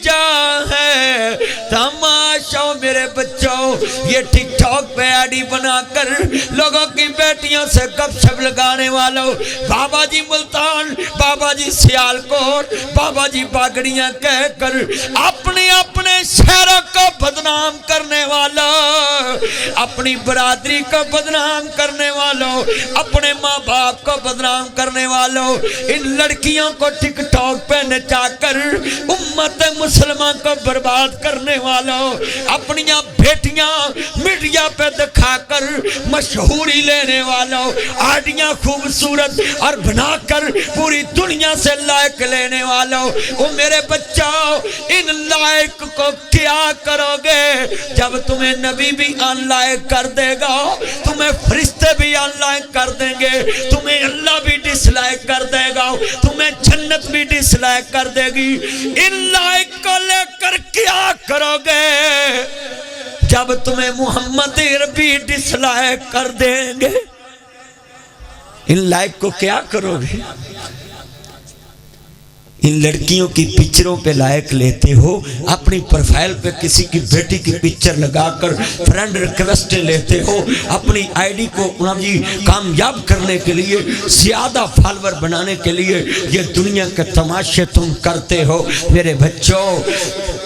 جا ہے تماشا میرے بچوں یہ ٹک ٹاک پہ آئی ڈی بنا کر لوگوں کی بیٹیوں سے گپ شپ لگانے والوں بابا جی ملتان بابا جی سیالکوٹ بابا جی باگڑیاں کہہ کر اپنے شہروں کو بدنام کرنے والوں اپنی برادری کو بدنام کرنے والوں اپنے ماں باپ کو بدنام کرنے والوں ان لڑکیوں کو ٹک ٹاک پہ نچا کر امت مسلمہ کو برباد کرنے والوں اپنی بیٹیاں میڈیا پہ دکھا کر مشہوری لینے والوں آڈیاں خوبصورت اور بنا کر پوری دنیا سے لائق لینے والوں وہ میرے بچوں ان لائق کو کیا کرو گے جب تمہیں نبی بھی ان لائق کر دے گا تمہیں فرشتے بھی ان لائق کر دیں گے تمہیں اللہ بھی ڈس لائق کر دے گا تمہیں جنت بھی ڈس لائق کر دے گی ان لائق کو لے کر کیا کرو گے جب تمہیں محمد عربی ڈس لائق کر دیں گے ان لائق کو کیا کرو گے ان لڑکیوں کی پکچروں پہ لائق لیتے ہو اپنی پروفائل پہ کسی کی بیٹی کی پکچر لگا کر فرینڈ ریکویسٹیں لیتے ہو اپنی آئی ڈی کو کامیاب کرنے کے لیے زیادہ فالور بنانے کے لیے یہ دنیا کے تماشے تم کرتے ہو میرے بچوں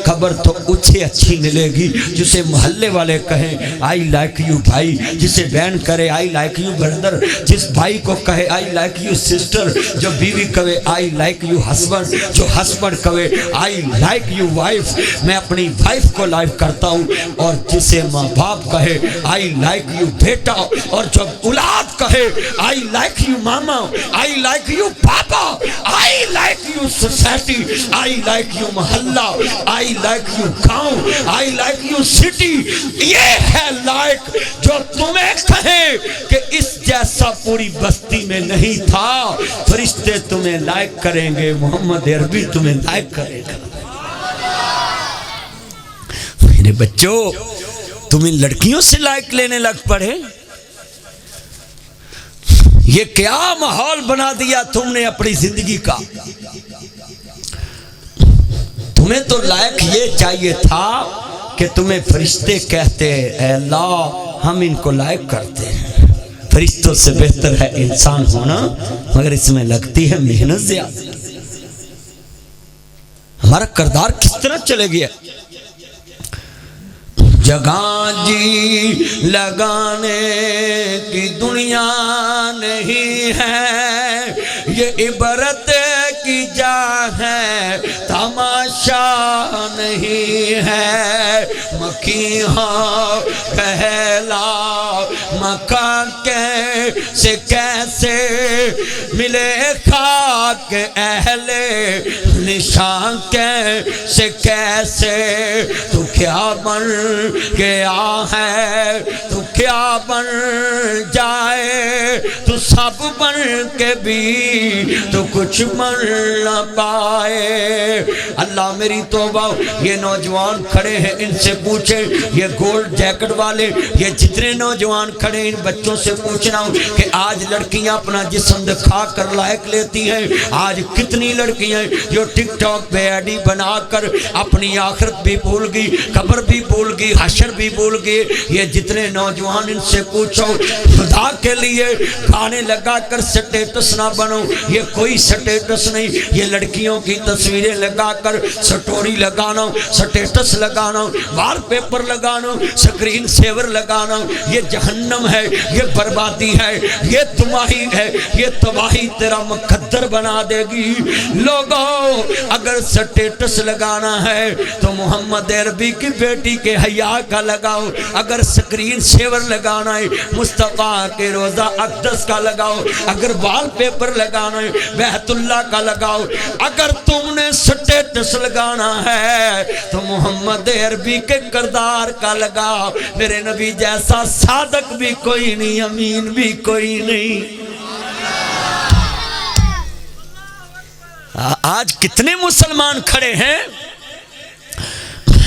خبر تو اسے اچھی ملے گی جسے محلے والے کہیں آئی لائک یو بھائی جسے بہن کرے آئی لائک یو بردر جس بھائی کو کہے آئی لائک یو سسٹر جو بیوی کہے آئی لائک یو ہسبینڈ جو ہسبینڈ کہے آئی لائک یو وائف میں اپنی وائف کو لائک کرتا ہوں اور جسے ماں باپ کہے آئی لائک یو بیٹا اور جو اولاد کہے I like you mama I like you papa I like you society I like you محلہ آئی لائک یو گاؤں آئی لائک یو سٹی یہ ہے لائک جو تمہیں کہے کہ اس جیسا پوری بستی میں نہیں تھا فرشتے تمہیں لائک کریں گے محمد عربی تمہیں لائک کرے گا میرے بچوں تم ان لڑکیوں سے لائک لینے لگ پڑے یہ کیا ماحول بنا دیا تم نے اپنی زندگی کا تمہیں تو لائق یہ چاہیے تھا کہ تمہیں فرشتے کہتے اے اللہ ہم ان کو لائق کرتے ہیں فرشتوں سے بہتر ہے انسان ہونا مگر اس میں لگتی ہے محنت زیادہ ہمارا کردار کس طرح چلے گیا جگہ جی لگانے کی دنیا نہیں ہے یہ عبرت کی جا ہے تماشا نہیں ہے مکھی ہاں پہلا مکہ سے کیسے ملے خاک اہل نشان سے کیسے تو کیا بن گیا ہے تو کیا بن جائے تو سب بن کے بھی تو کچھ بن نہ پائے اللہ میری توبہ یہ نوجوان کھڑے ہیں ان سے پوچھے یہ گولڈ جیکٹ والے یہ جتنے نوجوان کھڑے ان بچوں سے پوچھنا ہوں کہ آج لڑکیاں اپنا جسم دکھا کر لائق لیتی ہیں آج کتنی لڑکیاں جو ٹک ٹاک پہ آئی ڈی بنا کر اپنی آخرت بھی بھول گئی قبر بھی بھول گئی حشر بھی بھول گئے یہ جتنے نوجوان ان سے پوچھو خدا کے لیے گانے لگا کر سٹیٹس نہ بنو یہ کوئی سٹیٹس نہیں یہ لڑکیوں کی تصویریں لگا کر سٹوری لگانا سٹیٹس لگانا وال پیپر لگانا سکرین سیور لگانا یہ جہنم ہے یہ بربادی ہے یہ تباہی ہے یہ تباہی تیرا مقدر بنا دے گی لوگوں اگر سٹیٹس لگانا ہے تو محمد عربی کی بیٹی کے حیا کا لگاؤ اگر سکرین سیور لگانا ہے مصطفیٰ کے روزہ اقدس کا لگاؤ اگر وال پیپر لگانا ہے بیت اللہ کا لگاؤ اگر تم نے سٹیٹس لگانا ہے تو محمد عربی کے کردار کا لگاؤ میرے نبی جیسا صادق بھی کوئی نہیں امین بھی کوئی نہیں آج کتنے مسلمان کھڑے ہیں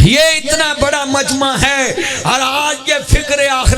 یہ اتنا بڑا مجمع ہے اور آج یہ فکر آخرت